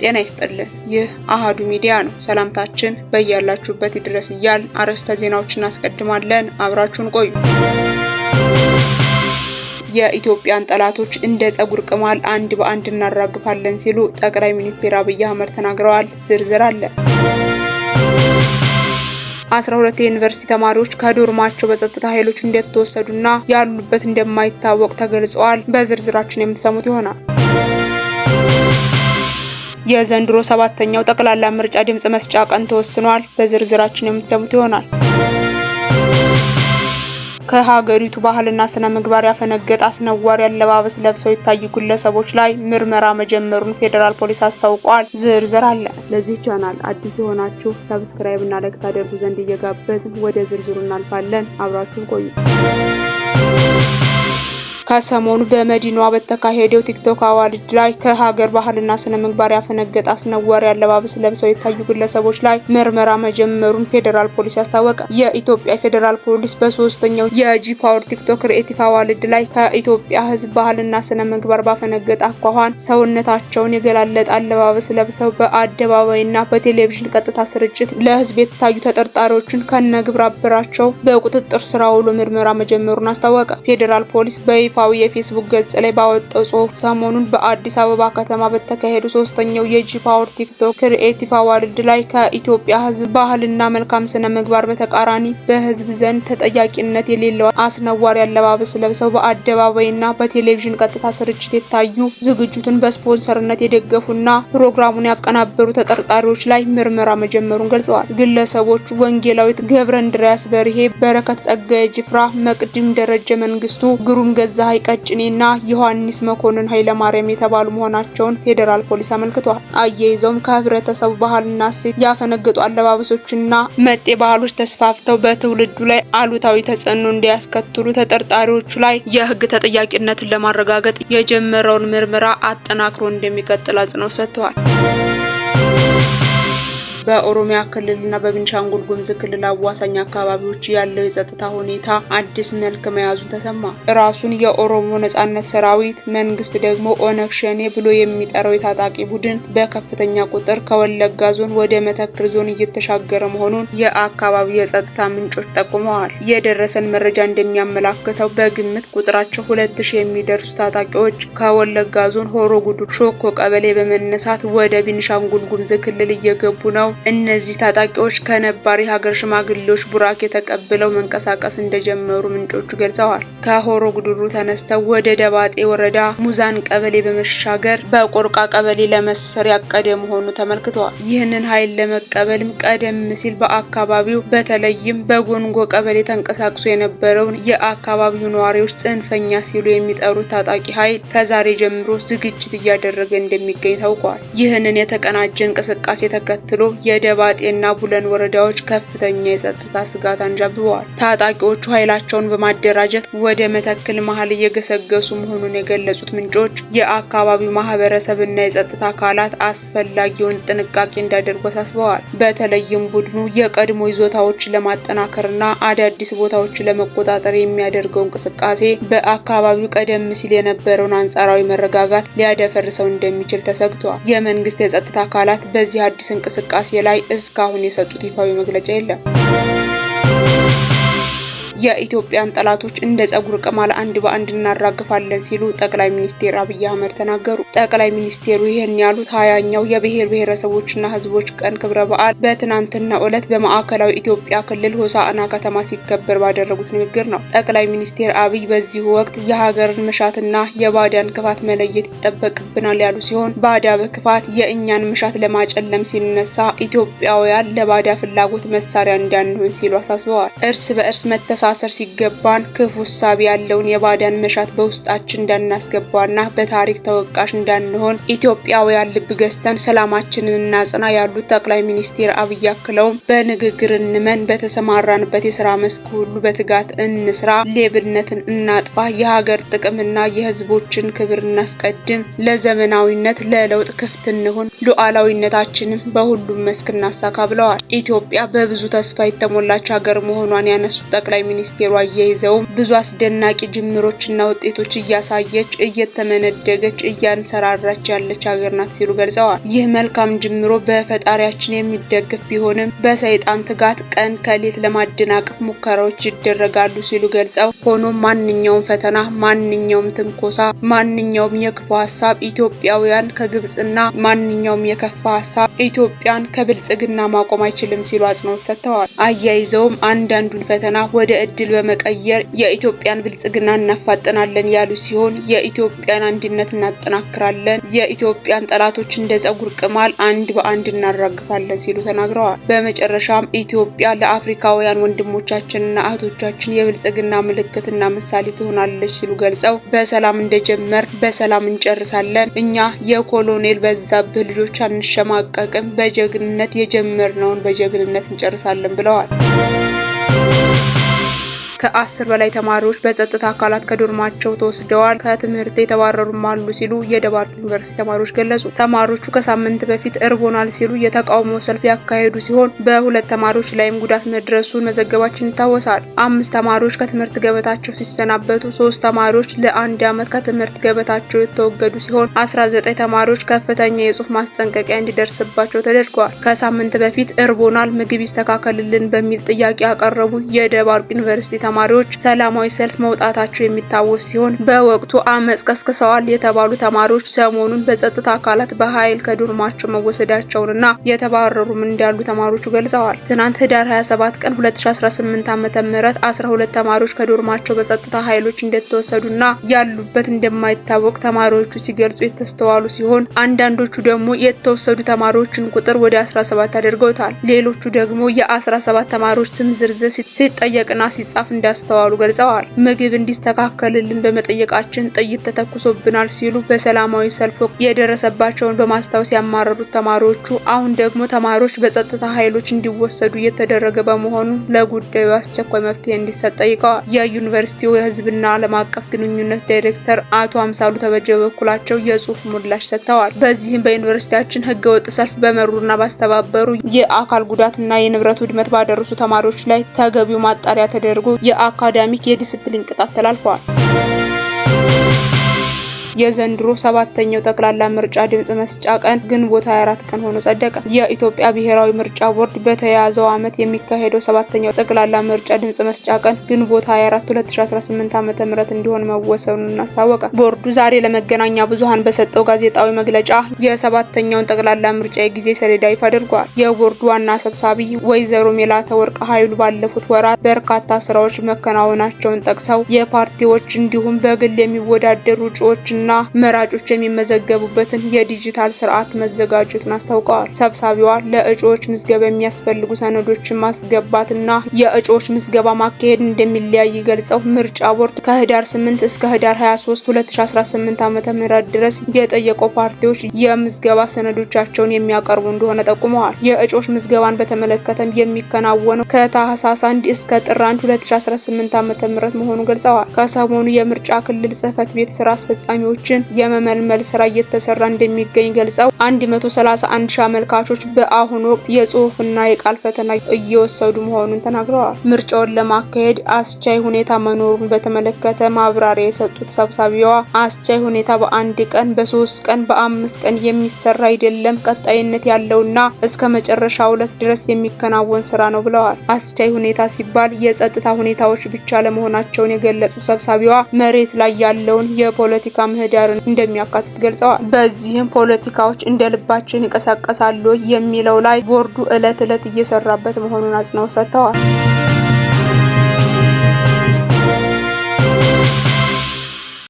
ጤና ይስጥልን። ይህ አሃዱ ሚዲያ ነው። ሰላምታችን በያላችሁበት ይድረስ እያልን አርዕስተ ዜናዎችን እናስቀድማለን። አብራችሁን ቆዩ። የኢትዮጵያን ጠላቶች እንደ ጸጉር ቅማል አንድ በአንድ እናራግፋለን ሲሉ ጠቅላይ ሚኒስትር አብይ አህመድ ተናግረዋል። ዝርዝር አለ። 12 የዩኒቨርሲቲ ተማሪዎች ከዶርማቸው በጸጥታ ኃይሎች እንደተወሰዱና ያሉበት እንደማይታወቅ ተገልጸዋል። በዝርዝራችን የምትሰሙት ይሆናል። የዘንድሮ 7ኛው ጠቅላላ ምርጫ ድምጽ መስጫ ቀን ተወስኗል። በዝርዝራችን የምትሰሙት ይሆናል። ከሀገሪቱ ባህልና ስነ ምግባር ያፈነገጠ አስነዋሪ አለባበስ ለብሰው የታዩ ግለሰቦች ላይ ምርመራ መጀመሩን ፌዴራል ፖሊስ አስታውቋል። ዝርዝር አለ። ለዚህ ቻናል አዲስ የሆናችሁ ሰብስክራይብ እና ላይክ ታደርጉ ዘንድ እየጋበዝን ወደ ዝርዝሩ እናልፋለን። አብራችሁን ቆዩ። ከሰሞኑ በመዲናዋ በተካሄደው ቲክቶክ አዋርድ ላይ ከሀገር ባህልና ስነ ምግባር ያፈነገጠ አስነዋሪ አለባበስ ለብሰው የታዩ ግለሰቦች ላይ ምርመራ መጀመሩን ፌዴራል ፖሊስ አስታወቀ። የኢትዮጵያ ፌዴራል ፖሊስ በ3ኛው የጂ ፓወር ቲክቶክ ክሬቲቭ አዋርድ ላይ ከኢትዮጵያ ሕዝብ ባህልና ስነ ምግባር ባፈነገጠ አኳኋን ሰውነታቸውን የገላለጠ አለባበስ ለብሰው በአደባባይና በቴሌቪዥን ቀጥታ ስርጭት ለሕዝብ የታዩ ተጠርጣሪዎችን ከነግብረ አበራቸው በቁጥጥር ስር አውሎ ምርመራ መጀመሩን አስታወቀ። ፌዴራል ፖሊስ በይፋዊ የፌስቡክ ገጽ ላይ ባወጣው ጽሑፍ ሰሞኑን በአዲስ አበባ ከተማ በተካሄዱ 3ኛው የጂ ፓወር ቲክቶክ ክሬቲቭ አዋርድ ላይ ከኢትዮጵያ ሕዝብ ባህልና መልካም ስነ ምግባር በተቃራኒ በሕዝብ ዘንድ ተጠያቂነት የሌለው አስነዋሪ አለባበስ ለብሰው በአደባባይና በቴሌቪዥን ቀጥታ ስርጭት የታዩ ዝግጅቱን በስፖንሰርነት የደገፉና ፕሮግራሙን ያቀናበሩ ተጠርጣሪዎች ላይ ምርመራ መጀመሩን ገልጸዋል። ግለሰቦቹ ወንጌላዊት ገብረ እንድሪያስ በርሄ፣ በረከት ጸጋዬ ጅፍራ፣ መቅድም ደረጀ መንግስቱ፣ ግሩም ገዛ ቀጭኔና ዮሐንስ መኮንን ኃይለማርያም የተባሉ መሆናቸውን ፌዴራል ፖሊስ አመልክቷል። አያይዘውም ከህብረተሰቡ ባህልና እሴት ያፈነገጡ አለባበሶችና መጤ ባህሎች ተስፋፍተው በትውልዱ ላይ አሉታዊ ተጽዕኖ እንዲያስከትሉ ተጠርጣሪዎቹ ላይ የህግ ተጠያቂነትን ለማረጋገጥ የጀመረውን ምርመራ አጠናክሮ እንደሚቀጥል አጽንኦት ሰጥተዋል። በኦሮሚያ ክልልና በቤንሻንጉል ጉሙዝ ክልል አዋሳኝ አካባቢዎች ያለው የጸጥታ ሁኔታ አዲስ መልክ መያዙን ተሰማ። ራሱን የኦሮሞ ነጻነት ሰራዊት መንግስት ደግሞ ኦነግ ሸኔ ብሎ የሚጠራው የታጣቂ ቡድን በከፍተኛ ቁጥር ከወለጋ ዞን ወደ መተክል ዞን እየተሻገረ መሆኑን የአካባቢው የጸጥታ ምንጮች ጠቁመዋል። የደረሰን መረጃ እንደሚያመላክተው በግምት ቁጥራቸው 2000 የሚደርሱ ታጣቂዎች ከወለጋ ዞን ሆሮ ጉዱሩ ሾኮ ቀበሌ በመነሳት ወደ ቤንሻንጉል ጉሙዝ ክልል እየገቡ ነው። እነዚህ ታጣቂዎች ከነባሪ ሀገር ሽማግሌዎች ቡራኬ ተቀብለው መንቀሳቀስ እንደጀመሩ ምንጮቹ ገልጸዋል። ከሆሮ ጉዱሩ ተነስተው ወደ ደባጤ ወረዳ ሙዛን ቀበሌ በመሻገር በቆርቃ ቀበሌ ለመስፈር ያቀደ መሆኑ ተመልክቷል። ይህንን ኃይል ለመቀበልም ቀደም ሲል በአካባቢው በተለይም በጎንጎ ቀበሌ ተንቀሳቅሶ የነበረውን የአካባቢው ነዋሪዎች ጽንፈኛ ሲሉ የሚጠሩት ታጣቂ ኃይል ከዛሬ ጀምሮ ዝግጅት እያደረገ እንደሚገኝ ታውቋል። ይህንን የተቀናጀ እንቅስቃሴ ተከትሎ የደባጤና ቡለን ወረዳዎች ከፍተኛ የጸጥታ ስጋት አንዣብበዋል። ታጣቂዎቹ ኃይላቸውን በማደራጀት ወደ መተክል መሀል እየገሰገሱ መሆኑን የገለጹት ምንጮች የአካባቢው ማህበረሰብና የጸጥታ አካላት አስፈላጊውን ጥንቃቄ እንዲያደርጉ አሳስበዋል። በተለይም ቡድኑ የቀድሞ ይዞታዎችን ለማጠናከርና አዳዲስ ቦታዎችን ለመቆጣጠር የሚያደርገው እንቅስቃሴ በአካባቢው ቀደም ሲል የነበረውን አንጻራዊ መረጋጋት ሊያደፈርሰው እንደሚችል ተሰግቷል። የመንግስት የጸጥታ አካላት በዚህ አዲስ እንቅስቃሴ ላይ እስካሁን የሰጡት ይፋዊ መግለጫ የለም። የኢትዮጵያን ጠላቶች እንደ ጸጉር ቅማል አንድ በአንድ እናራግፋለን ሲሉ ጠቅላይ ሚኒስትር አብይ አህመድ ተናገሩ። ጠቅላይ ሚኒስትሩ ይህን ያሉት 20ኛው የብሔር ብሔረሰቦችና ህዝቦች ቀን ክብረ በዓል በትናንትናው ዕለት በማዕከላዊ ኢትዮጵያ ክልል ሆሳዕና ከተማ ሲከበር ባደረጉት ንግግር ነው። ጠቅላይ ሚኒስትር አብይ በዚሁ ወቅት የሀገርን መሻትና የባዳን ክፋት መለየት ይጠበቅብናል ያሉ ሲሆን ባዳ በክፋት የእኛን መሻት ለማጨለም ሲነሳ ኢትዮጵያውያን ለባዳ ፍላጎት መሳሪያ እንዳንሆን ሲሉ አሳስበዋል። እርስ በእርስ መተሳሰር ሲገባን ክፉ ሐሳብ ያለውን የባዳን መሻት በውስጣችን እንዳናስገባና በታሪክ ተወቃሽ እንዳንሆን ኢትዮጵያውያን ልብ ገዝተን ሰላማችንን እናጽና ያሉት ጠቅላይ ሚኒስትር አብይ አክለውም በንግግር እንመን፣ በተሰማራንበት የሥራ መስክ ሁሉ በትጋት እንስራ፣ ሌብነትን እናጥፋ፣ የሀገር ጥቅምና የህዝቦችን ክብር እናስቀድም፣ ለዘመናዊነት ለለውጥ ክፍት እንሁን፣ ሉዓላዊነታችንን በሁሉም መስክ እናሳካ ብለዋል። ኢትዮጵያ በብዙ ተስፋ የተሞላች ሀገር መሆኗን ያነሱት ጠቅላይ ሚኒስቴሩ አያይዘውም ብዙ አስደናቂ ጅምሮችና ውጤቶች እያሳየች እየተመነደገች እያንሰራራች ያለች ሀገር ናት ሲሉ ገልጸዋል። ይህ መልካም ጅምሮ በፈጣሪያችን የሚደገፍ ቢሆንም በሰይጣን ትጋት ቀን ከሌት ለማደናቀፍ ሙከራዎች ይደረጋሉ ሲሉ ገልጸው ሆኖም ማንኛውም ፈተና፣ ማንኛውም ትንኮሳ፣ ማንኛውም የክፉ ሀሳብ ኢትዮጵያውያን ከግብጽና ማንኛውም የከፋ ሀሳብ ኢትዮጵያን ከብልጽግና ማቆም አይችልም ሲሉ አጽንኦት ሰጥተዋል። አያይዘውም አንዳንዱን ፈተና ወደ እድል በመቀየር የኢትዮጵያን ብልጽግና እናፋጥናለን ያሉ ሲሆን የኢትዮጵያን አንድነት እናጠናክራለን፣ የኢትዮጵያን ጠላቶች እንደ ጸጉር ቅማል አንድ በአንድ እናራግፋለን ሲሉ ተናግረዋል። በመጨረሻም ኢትዮጵያ ለአፍሪካውያን ወንድሞቻችንና እህቶቻችን የብልጽግና ምልክትና ምሳሌ ትሆናለች ሲሉ ገልጸው በሰላም እንደጀመር በሰላም እንጨርሳለን፣ እኛ የኮሎኔል በዛብህ ልጆች አንሸማቀቅም፣ በጀግንነት የጀመርነውን በጀግንነት እንጨርሳለን ብለዋል። ከ10 በላይ ተማሪዎች በጸጥታ አካላት ከዶርማቸው ተወስደዋል፣ ከትምህርት የተባረሩም አሉ ሲሉ የደባርቅ ዩኒቨርሲቲ ተማሪዎች ገለጹ። ተማሪዎቹ ከሳምንት በፊት እርቦናል ሲሉ የተቃውሞ ሰልፍ ያካሄዱ ሲሆን በሁለት ተማሪዎች ላይም ጉዳት መድረሱን መዘገባችን ይታወሳል። 5 ተማሪዎች ከትምህርት ገበታቸው ሲሰናበቱ 3 ተማሪዎች ለ1 ዓመት ከትምህርት ገበታቸው የተወገዱ ሲሆን 19 ተማሪዎች ከፍተኛ የጽሑፍ ማስጠንቀቂያ እንዲደርስባቸው ተደርገዋል። ከሳምንት በፊት እርቦናል፣ ምግብ ይስተካከልልን በሚል ጥያቄ ያቀረቡ የደባርቅ ዩኒቨርሲቲ ተማሪዎች ሰላማዊ ሰልፍ መውጣታቸው የሚታወስ ሲሆን በወቅቱ አመጽ ቀስቅሰዋል የተባሉ ተማሪዎች ሰሞኑን በጸጥታ አካላት በኃይል ከዶርማቸው መወሰዳቸውንና የተባረሩም እንዳሉ ተማሪዎቹ ገልጸዋል። ትናንት ህዳር 27 ቀን 2018 ዓ.ም 12 ተማሪዎች ከዶርማቸው በጸጥታ ኃይሎች እንደተወሰዱና ያሉበት እንደማይታወቅ ተማሪዎቹ ሲገልጹ የተስተዋሉ ሲሆን አንዳንዶቹ ደግሞ የተወሰዱ ተማሪዎችን ቁጥር ወደ 17 አድርገውታል። ሌሎቹ ደግሞ የ17 ተማሪዎች ስም ዝርዝር ሲጠየቅና ሲጻፍ እንዳስተዋሉ ገልጸዋል። ምግብ እንዲስተካከልልን በመጠየቃችን ጥይት ተተኩሶብናል ሲሉ በሰላማዊ ሰልፍ የደረሰባቸውን በማስታወስ ያማረሩት ተማሪዎቹ አሁን ደግሞ ተማሪዎች በጸጥታ ኃይሎች እንዲወሰዱ እየተደረገ በመሆኑ ለጉዳዩ አስቸኳይ መፍትሄ እንዲሰጥ ጠይቀዋል። የዩኒቨርሲቲው የህዝብና ዓለም አቀፍ ግንኙነት ዳይሬክተር አቶ አምሳሉ ተበጀ በበኩላቸው የጽሑፍ ምላሽ ሰጥተዋል። በዚህም በዩኒቨርሲቲያችን ህገወጥ ሰልፍ በመሩና ባስተባበሩ የአካል ጉዳትና የንብረት ውድመት ባደረሱ ተማሪዎች ላይ ተገቢው ማጣሪያ ተደርጎ የአካዳሚክ የዲሲፕሊን ቅጣት ተላልፈዋል። የዘንድሮ 7ኛው ጠቅላላ ምርጫ ድምጽ መስጫ ቀን ግንቦት 24 ቀን ሆኖ ጸደቀ። የኢትዮጵያ ብሔራዊ ምርጫ ቦርድ በተያያዘው ዓመት የሚካሄደው 7ኛው ጠቅላላ ምርጫ ድምጽ መስጫ ቀን ግንቦት 24 2018 ዓ.ም እንዲሆን መወሰኑን አሳወቀ። ቦርዱ ዛሬ ለመገናኛ ብዙሃን በሰጠው ጋዜጣዊ መግለጫ የ7ኛውን ጠቅላላ ምርጫ የጊዜ ሰሌዳ ይፋ አድርጓል። የቦርዱ ዋና ሰብሳቢ ወይዘሮ ሜላተወርቅ ኃይሉ ባለፉት ወራት በርካታ ስራዎች መከናወናቸውን ጠቅሰው የፓርቲዎች እንዲሁም በግል የሚወዳደሩ እጩዎች እና መራጮች የሚመዘገቡበትን የዲጂታል ስርዓት መዘጋጀቱን አስታውቀዋል። ሰብሳቢዋ ለእጩዎች ምዝገባ የሚያስፈልጉ ሰነዶችን ማስገባትና የእጩዎች ምዝገባ ማካሄድ እንደሚለያይ ገልጸው ምርጫ ቦርድ ከህዳር 8 እስከ ህዳር 23 2018 ዓ.ም ድረስ የጠየቀው ፓርቲዎች የምዝገባ ሰነዶቻቸውን የሚያቀርቡ እንደሆነ ጠቁመዋል። የእጩዎች ምዝገባን በተመለከተም የሚከናወነው ከታህሳስ 1 እስከ ጥር 1 2018 ዓ.ም መሆኑን ገልጸዋል። ከሰሞኑ የምርጫ ክልል ጽህፈት ቤት ስራ አስፈጻሚዎች የመመልመል ስራ እየተሰራ እንደሚገኝ ገልጸው 131 ሺህ አመልካቾች በአሁኑ ወቅት የጽሁፍና የቃል ፈተና እየወሰዱ መሆኑን ተናግረዋል። ምርጫውን ለማካሄድ አስቻይ ሁኔታ መኖሩን በተመለከተ ማብራሪያ የሰጡት ሰብሳቢዋ አስቻይ ሁኔታ በአንድ ቀን፣ በ3 ቀን፣ በ5 ቀን የሚሰራ አይደለም፣ ቀጣይነት ያለውና እስከ መጨረሻው ዕለት ድረስ የሚከናወን ስራ ነው ብለዋል። አስቻይ ሁኔታ ሲባል የጸጥታ ሁኔታዎች ብቻ ለመሆናቸውን የገለጹት ሰብሳቢዋ መሬት ላይ ያለውን የፖለቲካ ምህዳርን እንደሚያካትት ገልጸዋል። በዚህም ፖለቲካዎች እንደ ልባችን ይንቀሳቀሳሉ የሚለው ላይ ቦርዱ ዕለት ዕለት እየሰራበት መሆኑን አጽንኦት ሰጥተዋል።